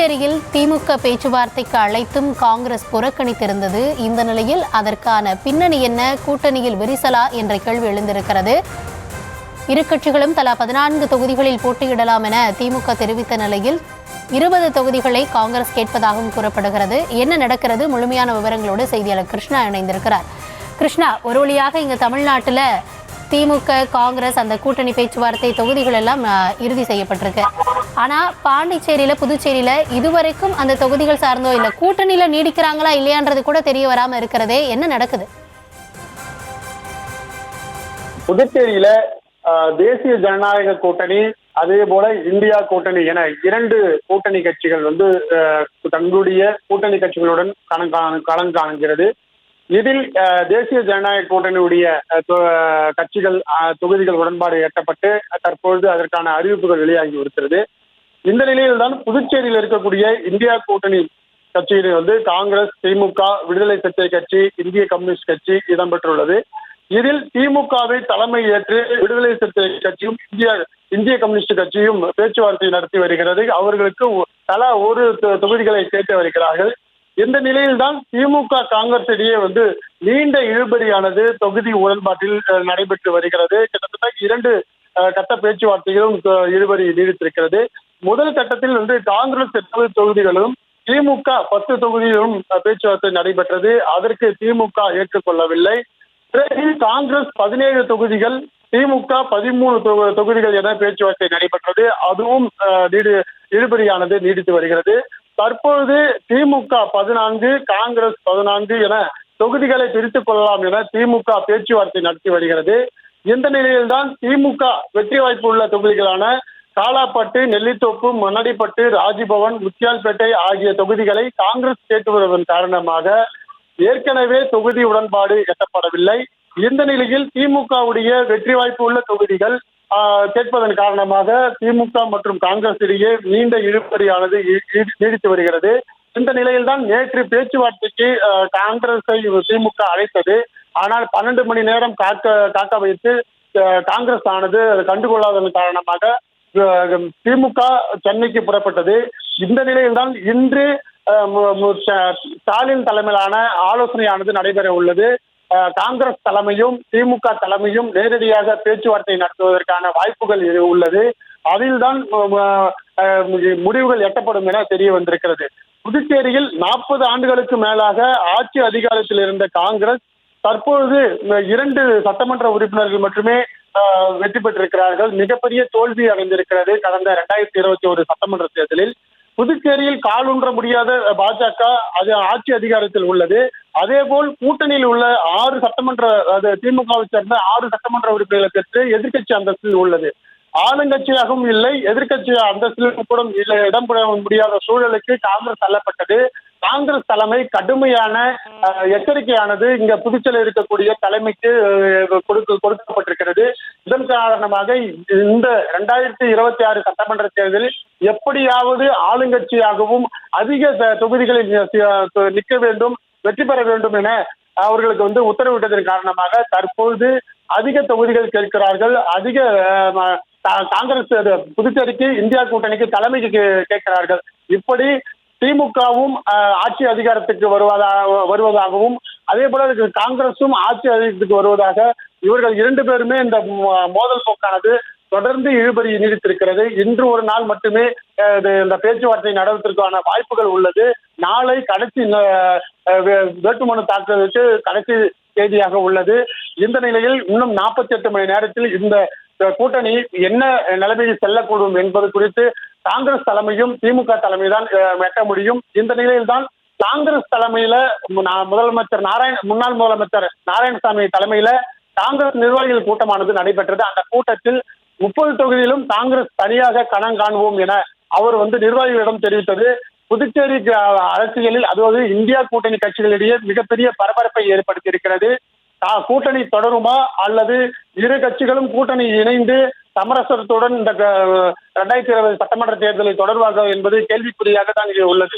புதுச்சேரியில் திமுக பேச்சுவார்த்தைக்கு அழைத்தும் காங்கிரஸ் புறக்கணித்திருந்தது. இந்த நிலையில் அதற்கான பின்னணி என்ன, கூட்டணியில் விரிசலா என்ற கேள்வி எழுந்திருக்கிறது. இரு கட்சிகளும் தலா 14 தொகுதிகளில் போட்டியிடலாம் என திமுக தெரிவித்த நிலையில் 20 தொகுதிகளை காங்கிரஸ் கேட்பதாகவும் கூறப்படுகிறது. என்ன நடக்கிறது? முழுமையான விவரங்களோடு செய்தியாளர் கிருஷ்ணா இணைந்திருக்கிறார். கிருஷ்ணா, ஒரு வழியாக இங்க தமிழ்நாட்டில் திமுக காங்கிரஸ் அந்த கூட்டணி பேச்சுவார்த்தை தொகுதிகள் எல்லாம் இறுதி செய்யப்பட்டிருக்கு. ஆனா பாண்டிச்சேரியில புதுச்சேரியில இதுவரைக்கும் அந்த தொகுதிகள் சார்ந்தோ இல்ல கூட்டணியில நீடிக்கிறாங்களா இல்லையான்றது கூட தெரிய வராம இருக்கிறதே, என்ன நடக்குது? புதுச்சேரியில தேசிய ஜனநாயக கூட்டணி அதே போல இந்தியா கூட்டணி என 2 கூட்டணி கட்சிகள் தங்களுடைய கூட்டணி கட்சிகளுடன் களம் காண்கிறது. இதில் தேசிய ஜனநாயக கூட்டணியுடைய கட்சிகள் தொகுதிகள் உடன்பாடு எட்டப்பட்டு தற்பொழுது அதற்கான அறிவிப்புகள் வெளியாகி இருக்கிறது. இந்த நிலையில்தான் புதுச்சேரியில் இருக்கக்கூடிய இந்தியா கூட்டணி கட்சியில் காங்கிரஸ், திமுக, விடுதலை சிறுத்தை கட்சி, இந்திய கம்யூனிஸ்ட் கட்சி இடம்பெற்றுள்ளது. இதில் திமுகவை தலைமை ஏற்று விடுதலை சிறுத்தை கட்சியும் இந்திய கம்யூனிஸ்ட் கட்சியும் பேச்சுவார்த்தை நடத்தி வருகிறது. அவர்களுக்கு தலா ஒரு தொகுதிகளை கேட்டு வருகிறார்கள். இந்த நிலையில்தான் திமுக காங்கிரஸ் இடையே நீண்ட இழுபறியானது தொகுதி உடன்பாட்டில் நடைபெற்று வருகிறது. கிட்டத்தட்ட 2 கட்ட பேச்சுவார்த்தைகளும் இழுபறி நீடித்திருக்கிறது. முதல் கட்டத்தில் காங்கிரஸ் 8 தொகுதிகளும் திமுக 10 தொகுதிகளும் பேச்சுவார்த்தை நடைபெற்றது. அதற்கு திமுக ஏற்றுக்கொள்ளவில்லை. பிறகு காங்கிரஸ் 17 தொகுதிகள், திமுக 13 தொகுதிகள் என பேச்சுவார்த்தை நடைபெற்றது. அதுவும் இழுபறியானது நீடித்து வருகிறது. தற்பொழுது திமுக 14, காங்கிரஸ் 14 என தொகுதிகளை பிரித்துக் கொள்ளலாம் என திமுக பேச்சுவார்த்தை நடத்தி வருகிறது. இந்த நிலையில்தான் திமுக வெற்றி வாய்ப்பு உள்ள தொகுதிகளான காலாப்பட்டு, நெல்லித்தோப்பு, மண்ணடிப்பட்டு, ராஜ்பவன், முத்தியால்பேட்டை ஆகிய தொகுதிகளை காங்கிரஸ் கேட்டு வருவதன் காரணமாக ஏற்கனவே தொகுதி உடன்பாடு எட்டப்படவில்லை. இந்த நிலையில் திமுகவுடைய வெற்றி வாய்ப்பு உள்ள தொகுதிகள் கேட்பதன் காரணமாக திமுக மற்றும் காங்கிரஸ் இடையே நீண்ட இழுபறியானது நீடித்து வருகிறது. இந்த நிலையில்தான் நேற்று பேச்சுவார்த்தைக்கு காங்கிரஸை திமுக அழைத்தது. ஆனால் 12 மணி நேரம் காக்க வைத்து காங்கிரஸ் ஆனது கண்டுகொள்ளாததன் காரணமாக திமுக சென்னைக்கு புறப்பட்டது. இந்த நிலையில்தான் இன்று ஸ்டாலின் தலைமையிலான ஆலோசனையானது நடைபெற உள்ளது. காங்கிரஸ் தலைமையும் திமுக தலைமையும் நேரடியாக பேச்சுவார்த்தை நடத்துவதற்கான வாய்ப்புகள் உள்ளது. அதில்தான் முடிவுகள் எட்டப்படும் என தெரிய வந்திருக்கிறது. புதுச்சேரியில் 40 ஆண்டுகளுக்கு மேலாக ஆட்சி அதிகாரத்தில் இருந்த காங்கிரஸ் தற்பொழுது 2 சட்டமன்ற உறுப்பினர்கள் மட்டுமே வெற்றி பெற்றிருக்கிறார்கள். மிகப்பெரிய தோல்வி அடைந்திருக்கிறது கடந்த 2021 சட்டமன்ற தேர்தலில். புதுச்சேரியில் காலூன்ற முடியாத பாஜக அது ஆட்சி அதிகாரத்தில் உள்ளது. அதே போல் கூட்டணியில் உள்ள 6 சட்டமன்ற திமுகவை சேர்ந்த 6 சட்டமன்ற உறுப்பினர்களை பெற்று எதிர்கட்சி அந்தஸ்தில் உள்ளது. ஆளுங்கட்சியாகவும் இல்லை, எதிர்கட்சி அந்தஸ்திலும் கூட இடம் பெற முடியாத சூழலுக்கு காங்கிரஸ் தள்ளப்பட்டது. காங்கிரஸ் தலைமை கடுமையான எச்சரிக்கையானது இங்க புதுச்சேரியில் இருக்கக்கூடிய தலைமைக்கு கொடுக்கப்பட்டிருக்கிறது. இதன் காரணமாக இந்த 2026 சட்டமன்ற தேர்தலில் எப்படியாவது ஆளுங்கட்சியாகவும் அதிக தொகுதிகளில் நிற்க வேண்டும், வெற்றி பெற வேண்டும் என அவர்களுக்கு உத்தரவிட்டதன் காரணமாக தற்போது அதிக தொகுதிகள் கேட்கிறார்கள். அதிக காங்கிரஸ் புதுச்சேரிக்கு இந்தியா கூட்டணிக்கு தலைமைக்கு கேட்கிறார்கள். இப்படி திமுகவும் ஆட்சி அதிகாரத்துக்கு வருவதாகவும் அதே போல காங்கிரசும் ஆட்சி அதிகாரத்துக்கு வருவதாக இவர்கள் 2 பேருமே இந்த மோதல் போக்கானது தொடர்ந்து இழுபறி நீடித்திருக்கிறது. இன்று ஒரு நாள் மட்டுமே இந்த பேச்சுவார்த்தை நடவதற்கான வாய்ப்புகள் உள்ளது. நாளை கடைசி வேட்புமனு தாக்குவதற்கு கடைசி தேதியாக உள்ளது. இந்த நிலையில் இன்னும் 48 மணி நேரத்தில் இந்த கூட்டணி என்ன நிலைமையில் செல்லக்கூடும் என்பது குறித்து காங்கிரஸ் தலைமையும் திமுக தலைமைதான் எட்ட முடியும். இந்த நிலையில்தான் காங்கிரஸ் தலைமையில முன்னாள் முதலமைச்சர் நாராயணசாமி தலைமையில காங்கிரஸ் நிர்வாகிகள் கூட்டமானது நடைபெற்றது. அந்த கூட்டத்தில் 30 தொகுதியிலும் காங்கிரஸ் தனியாக களம் காண்போம் என அவர் நிர்வாகிகளிடம் தெரிவித்தது புதுச்சேரி அரசியலில், அதாவது இந்தியா கூட்டணி கட்சிகளிடையே மிகப்பெரிய பரபரப்பை ஏற்படுத்தி இருக்கிறது. கூட்டணி தொடருமா அல்லது இரு கட்சிகளும் கூட்டணி இணைந்து சமரசத்துடன் இந்த 2020 சட்டமன்ற தேர்தலை தொடர்வாக என்பது கேள்விக்குறியாக தான் உள்ளது.